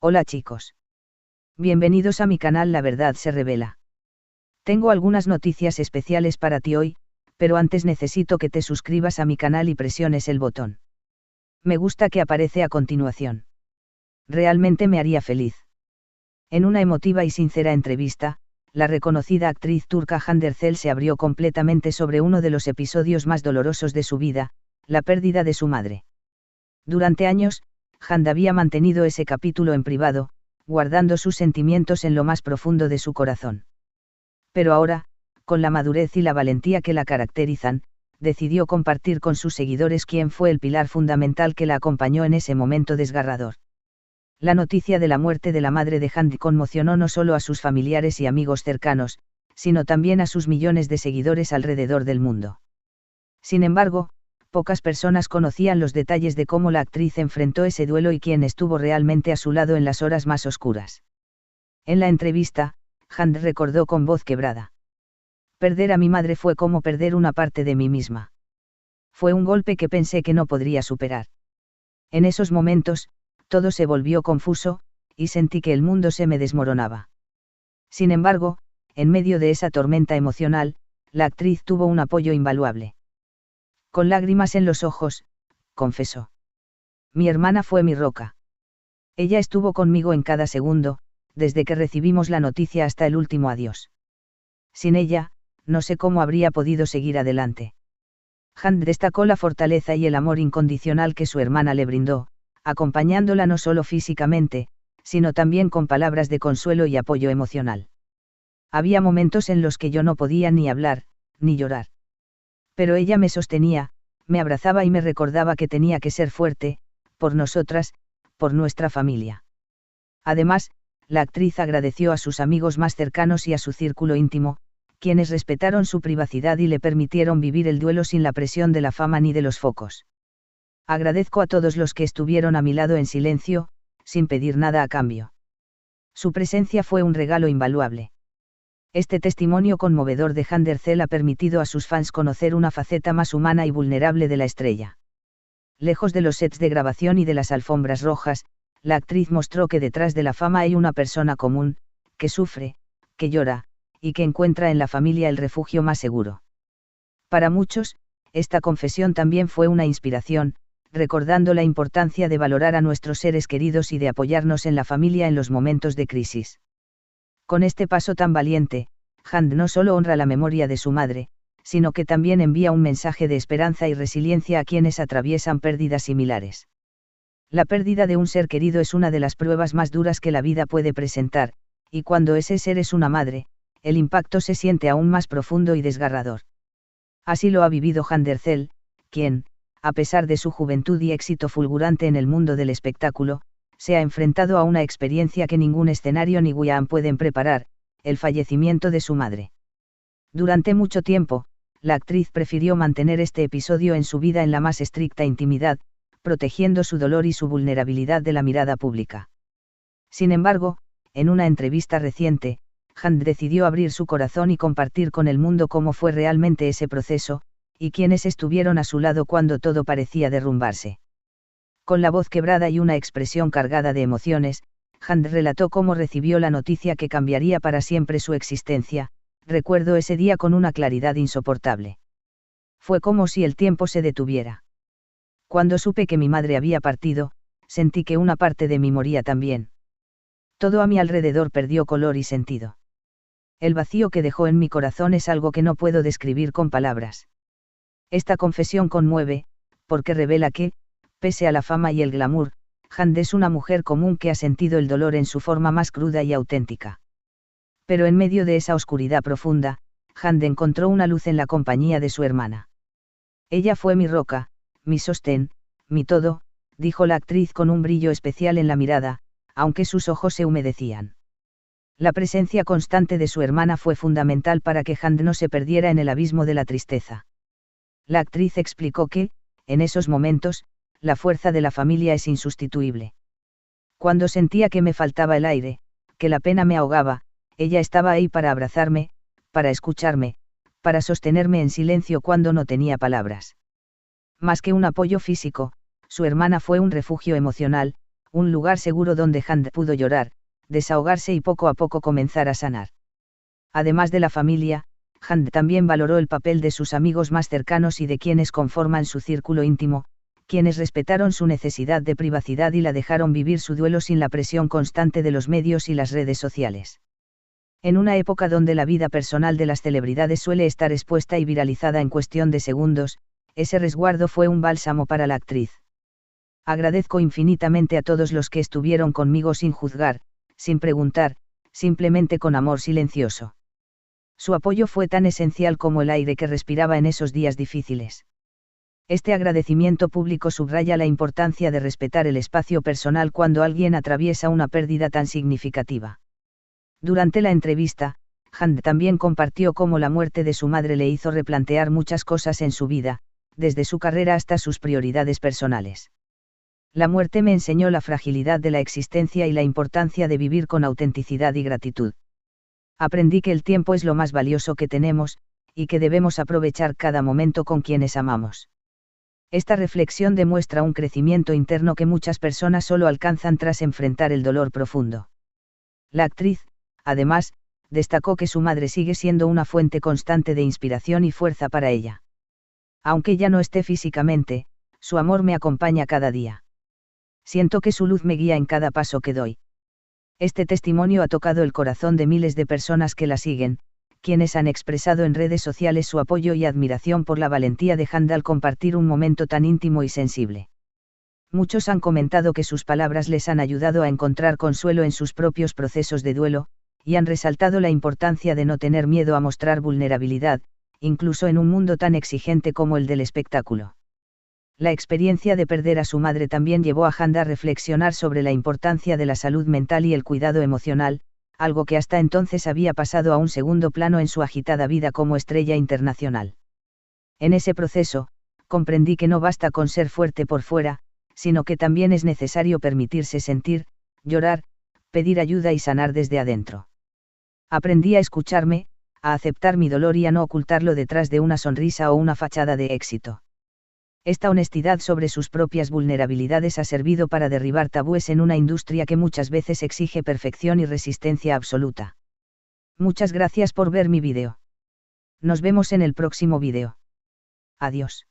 Hola chicos. Bienvenidos a mi canal La Verdad se revela. Tengo algunas noticias especiales para ti hoy, pero antes necesito que te suscribas a mi canal y presiones el botón me gusta que aparece a continuación. Realmente me haría feliz. En una emotiva y sincera entrevista, la reconocida actriz turca Hande Erçel se abrió completamente sobre uno de los episodios más dolorosos de su vida, la pérdida de su madre. Durante años, Hande había mantenido ese capítulo en privado, guardando sus sentimientos en lo más profundo de su corazón. Pero ahora, con la madurez y la valentía que la caracterizan, decidió compartir con sus seguidores quién fue el pilar fundamental que la acompañó en ese momento desgarrador. La noticia de la muerte de la madre de Hande conmocionó no solo a sus familiares y amigos cercanos, sino también a sus millones de seguidores alrededor del mundo. Sin embargo, pocas personas conocían los detalles de cómo la actriz enfrentó ese duelo y quién estuvo realmente a su lado en las horas más oscuras. En la entrevista, Hande recordó con voz quebrada: perder a mi madre fue como perder una parte de mí misma. Fue un golpe que pensé que no podría superar. En esos momentos, todo se volvió confuso, y sentí que el mundo se me desmoronaba. Sin embargo, en medio de esa tormenta emocional, la actriz tuvo un apoyo invaluable. Con lágrimas en los ojos, confesó: mi hermana fue mi roca. Ella estuvo conmigo en cada segundo, desde que recibimos la noticia hasta el último adiós. Sin ella, no sé cómo habría podido seguir adelante. Hande destacó la fortaleza y el amor incondicional que su hermana le brindó, acompañándola no solo físicamente, sino también con palabras de consuelo y apoyo emocional. Había momentos en los que yo no podía ni hablar, ni llorar. Pero ella me sostenía, me abrazaba y me recordaba que tenía que ser fuerte, por nosotras, por nuestra familia. Además, la actriz agradeció a sus amigos más cercanos y a su círculo íntimo, quienes respetaron su privacidad y le permitieron vivir el duelo sin la presión de la fama ni de los focos. Agradezco a todos los que estuvieron a mi lado en silencio, sin pedir nada a cambio. Su presencia fue un regalo invaluable. Este testimonio conmovedor de Hande Erçel ha permitido a sus fans conocer una faceta más humana y vulnerable de la estrella. Lejos de los sets de grabación y de las alfombras rojas, la actriz mostró que detrás de la fama hay una persona común, que sufre, que llora, y que encuentra en la familia el refugio más seguro. Para muchos, esta confesión también fue una inspiración, recordando la importancia de valorar a nuestros seres queridos y de apoyarnos en la familia en los momentos de crisis. Con este paso tan valiente, Hande no solo honra la memoria de su madre, sino que también envía un mensaje de esperanza y resiliencia a quienes atraviesan pérdidas similares. La pérdida de un ser querido es una de las pruebas más duras que la vida puede presentar, y cuando ese ser es una madre, el impacto se siente aún más profundo y desgarrador. Así lo ha vivido Hande Erçel, quien, a pesar de su juventud y éxito fulgurante en el mundo del espectáculo, se ha enfrentado a una experiencia que ningún escenario ni guión pueden preparar: el fallecimiento de su madre. Durante mucho tiempo, la actriz prefirió mantener este episodio en su vida en la más estricta intimidad, protegiendo su dolor y su vulnerabilidad de la mirada pública. Sin embargo, en una entrevista reciente, Hande decidió abrir su corazón y compartir con el mundo cómo fue realmente ese proceso, y quiénes estuvieron a su lado cuando todo parecía derrumbarse. Con la voz quebrada y una expresión cargada de emociones, Hande relató cómo recibió la noticia que cambiaría para siempre su existencia: recuerdo ese día con una claridad insoportable. Fue como si el tiempo se detuviera. Cuando supe que mi madre había partido, sentí que una parte de mí moría también. Todo a mi alrededor perdió color y sentido. El vacío que dejó en mi corazón es algo que no puedo describir con palabras. Esta confesión conmueve, porque revela que, pese a la fama y el glamour, Hande es una mujer común que ha sentido el dolor en su forma más cruda y auténtica. Pero en medio de esa oscuridad profunda, Hande encontró una luz en la compañía de su hermana. Ella fue mi roca, mi sostén, mi todo, dijo la actriz con un brillo especial en la mirada, aunque sus ojos se humedecían. La presencia constante de su hermana fue fundamental para que Hande no se perdiera en el abismo de la tristeza. La actriz explicó que, en esos momentos, la fuerza de la familia es insustituible. Cuando sentía que me faltaba el aire, que la pena me ahogaba, ella estaba ahí para abrazarme, para escucharme, para sostenerme en silencio cuando no tenía palabras. Más que un apoyo físico, su hermana fue un refugio emocional, un lugar seguro donde Hand pudo llorar, desahogarse y poco a poco comenzar a sanar. Además de la familia, Hand también valoró el papel de sus amigos más cercanos y de quienes conforman su círculo íntimo, quienes respetaron su necesidad de privacidad y la dejaron vivir su duelo sin la presión constante de los medios y las redes sociales. En una época donde la vida personal de las celebridades suele estar expuesta y viralizada en cuestión de segundos, ese resguardo fue un bálsamo para la actriz. Agradezco infinitamente a todos los que estuvieron conmigo sin juzgar, sin preguntar, simplemente con amor silencioso. Su apoyo fue tan esencial como el aire que respiraba en esos días difíciles. Este agradecimiento público subraya la importancia de respetar el espacio personal cuando alguien atraviesa una pérdida tan significativa. Durante la entrevista, Hand también compartió cómo la muerte de su madre le hizo replantear muchas cosas en su vida, desde su carrera hasta sus prioridades personales. La muerte me enseñó la fragilidad de la existencia y la importancia de vivir con autenticidad y gratitud. Aprendí que el tiempo es lo más valioso que tenemos, y que debemos aprovechar cada momento con quienes amamos. Esta reflexión demuestra un crecimiento interno que muchas personas solo alcanzan tras enfrentar el dolor profundo. La actriz, además, destacó que su madre sigue siendo una fuente constante de inspiración y fuerza para ella. Aunque ya no esté físicamente, su amor me acompaña cada día. Siento que su luz me guía en cada paso que doy. Este testimonio ha tocado el corazón de miles de personas que la siguen, quienes han expresado en redes sociales su apoyo y admiración por la valentía de Hand al compartir un momento tan íntimo y sensible. Muchos han comentado que sus palabras les han ayudado a encontrar consuelo en sus propios procesos de duelo, y han resaltado la importancia de no tener miedo a mostrar vulnerabilidad, incluso en un mundo tan exigente como el del espectáculo. La experiencia de perder a su madre también llevó a Hand a reflexionar sobre la importancia de la salud mental y el cuidado emocional, algo que hasta entonces había pasado a un segundo plano en su agitada vida como estrella internacional. En ese proceso, comprendí que no basta con ser fuerte por fuera, sino que también es necesario permitirse sentir, llorar, pedir ayuda y sanar desde adentro. Aprendí a escucharme, a aceptar mi dolor y a no ocultarlo detrás de una sonrisa o una fachada de éxito. Esta honestidad sobre sus propias vulnerabilidades ha servido para derribar tabúes en una industria que muchas veces exige perfección y resistencia absoluta. Muchas gracias por ver mi vídeo. Nos vemos en el próximo vídeo. Adiós.